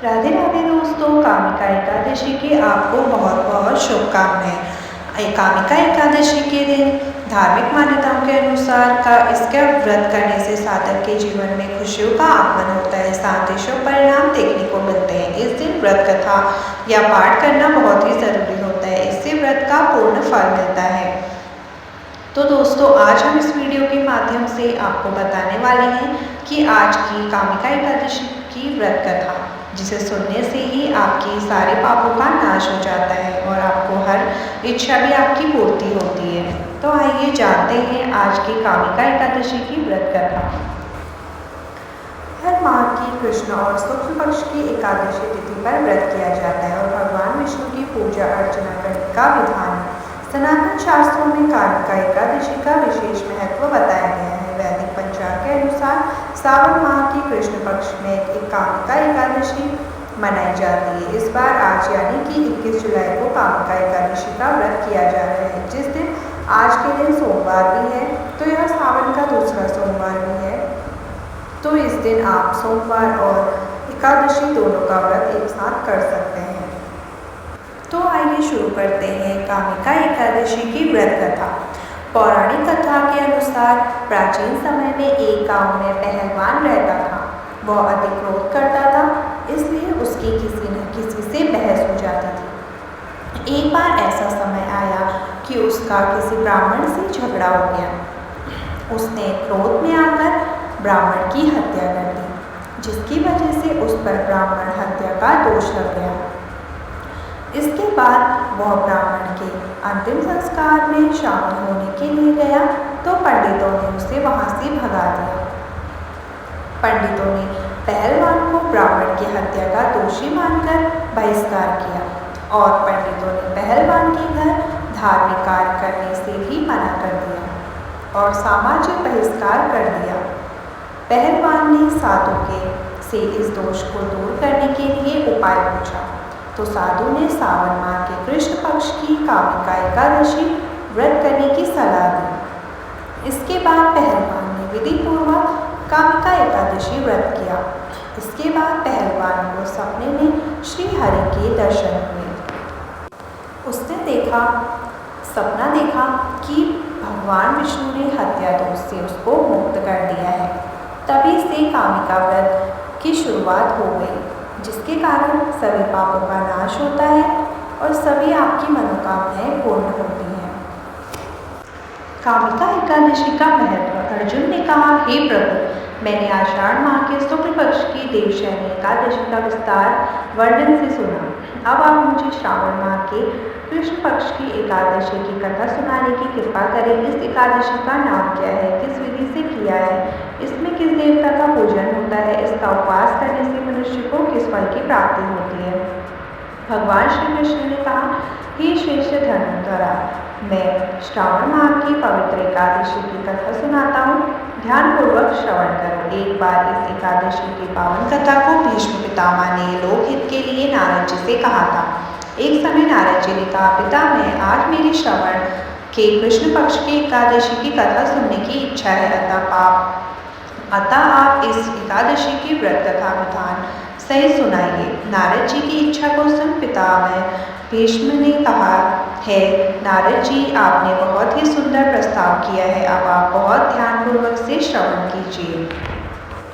राधे राधे दोस्तों, कामिका एकादशी की आपको बहुत बहुत शुभकामनाएं। कामिका एकादशी के दिन धार्मिक मान्यताओं के अनुसार इसका व्रत करने से साधक के जीवन में खुशियों का आगमन होता है, साथ ही शुभ परिणाम देखने को मिलते हैं। इस दिन व्रत कथा या पाठ करना बहुत ही जरूरी होता है, इससे व्रत का पूर्ण फल मिलता है। तो दोस्तों, आज हम इस वीडियो के माध्यम से आपको बताने वाले हैं कि आज की कामिका एकादशी की व्रत कथा, जिसे सुनने से ही आपकी सारे पापों का नाश हो जाता है और आपको हर इच्छा भी आपकी पूर्ति होती है। तो आइए जानते हैं आज की कामिका एकादशी की व्रत कथा। हर माह की कृष्ण और शुक्ल पक्ष की एकादशी तिथि पर व्रत किया जाता है और भगवान विष्णु की पूजा अर्चना करने का विधान है। सनातन शास्त्रों में कामिका एकादशी का विशेष महत्व बताया गया है। वैदिक पंचांग के अनुसार सावन माह की कृष्ण पक्ष में एक कामिका एकादशी मनाई जाती है। इस बार आज यानी कि 21 जुलाई को कामिका एकादशी का व्रत किया जा रहा है, जिस दिन आज के दिन सोमवार भी है, तो यह सावन का दूसरा सोमवार भी है। तो इस दिन आप सोमवार और एकादशी दोनों का व्रत एक साथ कर सकते हैं। तो आइए शुरू करते हैं कामिका एकादशी की व्रत कथा। पौराणिक कथा के अनुसार प्राचीन समय में एक गांव में पहलवान रहता था। वह अति क्रोध करता था, इसलिए उसकी किसी न किसी से बहस हो जाती थी। एक बार ऐसा समय आया कि उसका किसी ब्राह्मण से झगड़ा हो गया। उसने क्रोध में आकर ब्राह्मण की हत्या कर दी, जिसकी वजह से उस पर ब्राह्मण हत्या का दोष लग गया। इसके बाद वह ब्राह्मण के अंतिम संस्कार में शामिल होने के लिए गया, तो पंडितों ने उसे वहां से भगा दिया। पंडितों ने पहलवान को ब्राह्मण की हत्या का दोषी मानकर बहिष्कार किया और पंडितों ने पहलवान के घर धार्मिक कार्य करने से भी मना कर दिया और सामाजिक बहिष्कार कर दिया। पहलवान ने साधु से इस दोष को दूर करने के लिए उपाय पूछा, तो साधु ने सावन माह के कृष्ण पक्ष की कामिका एकादशी व्रत करने की सलाह दी। इसके बाद पहलवान ने विधि पूर्वक कामिका एकादशी व्रत किया। इसके बाद पहलवान को सपने में श्री हरि के दर्शन हुए। उसने सपना देखा कि भगवान विष्णु ने हत्या दोष से उसको मुक्त कर दिया है। तभी से कामिका व्रत की शुरुआत हो गई, जिसके कारण सभी पापों का नाश होता है और सभी आपकी मनोकामनाएं पूर्ण होती हैं। कामिका एकादशी का महत्व। अर्जुन ने कहा, हे प्रभु, मैंने आषाढ़ माह के शुक्ल पक्ष की देवशयनी एकादशी का विस्तार वर्णन से सुना। अब आप मुझे श्रावण माह के कृष्ण पक्ष की एकादशी की कथा सुनाने की कृपा करें। इस एकादशी का नाम क्या है, किस विधि से किया है, इसमें किस देवता का पूजन होता है, इसका उपवास करने से मनुष्य को किस फल की प्राप्ति होती है। भगवान श्री कृष्ण ने कहा, हे श्रेष्ठ धनुर्धरा, मैं श्रावण माह की पवित्र एकादशी की कथा सुनाता हूँ, ध्यानपूर्वक श्रवण करो। एक बार इस एकादशी की पावन कथा को भीष्म पितामह ने लोकहित के लिए नारद जी से कहा था। एक समय नारद जी ने कहा, पिता, मैं आज मेरी श्रवण के कृष्ण पक्ष की एकादशी की कथा सुनने की इच्छा है, अतः आप इस एकादशी की व्रत कथा विधान सही सुनाइए। नारद जी की इच्छा को सुन पितामह भीष्म ने कहा, है नारद जी, आपने बहुत ही सुंदर प्रस्ताव किया है, अब आप बहुत ध्यानपूर्वक से श्रवण कीजिए।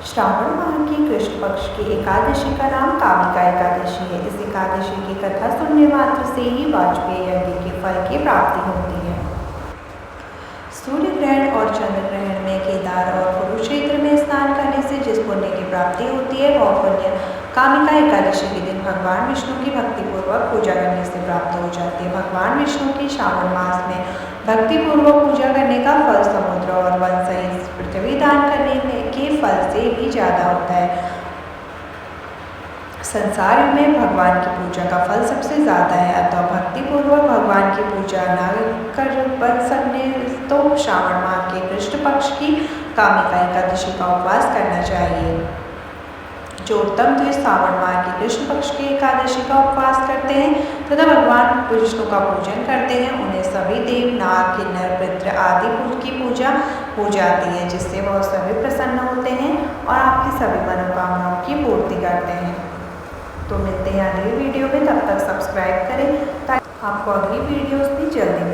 श्रावण माह की कृष्ण पक्ष की एकादशी का नाम कामिका एकादशी है। इस एकादशी की कथा सुनने मात्र से ही वाजपेयी यज्ञ के फल की प्राप्ति होती है। सूर्य ग्रहण और चंद्र ग्रहण में केदार और कुरुक्षेत्र में स्नान करने से जिस पुण्य की प्राप्ति होती है, वह पुण्य कामिका एकादशी के दिन भगवान विष्णु की भक्तिपूर्वक पूजा करने से प्राप्त हो जाती है। भगवान विष्णु की श्रावण मास में भक्तिपूर्वक पूजा करने का फल समुद्र और वन सहित पृथ्वी दान करने के फल से भी ज़्यादा होता है। संसार में भगवान की पूजा का फल सबसे ज़्यादा है, अतः भक्तिपूर्वक भगवान की पूजा न कर बन सकने तो श्रावण माह के कृष्ण पक्ष की कामिका एकादशी का उपवास करना चाहिए। जो उत्तम द्विज श्रावण माह की कृष्ण पक्ष की एकादशी का उपवास करते हैं तथा भगवान विष्णु का पूजन करते हैं, उन्हें सभी देव, नाग, किन्नर, पितृ आदि की पूजा हो जाती है, जिससे वह सभी प्रसन्न होते हैं और आपकी सभी मनोकामनाओं की पूर्ति करते हैं। तो मिलते हैं अगली वीडियो में, तब तक सब्सक्राइब करें ताकि आपको अगली वीडियोस भी जल्दी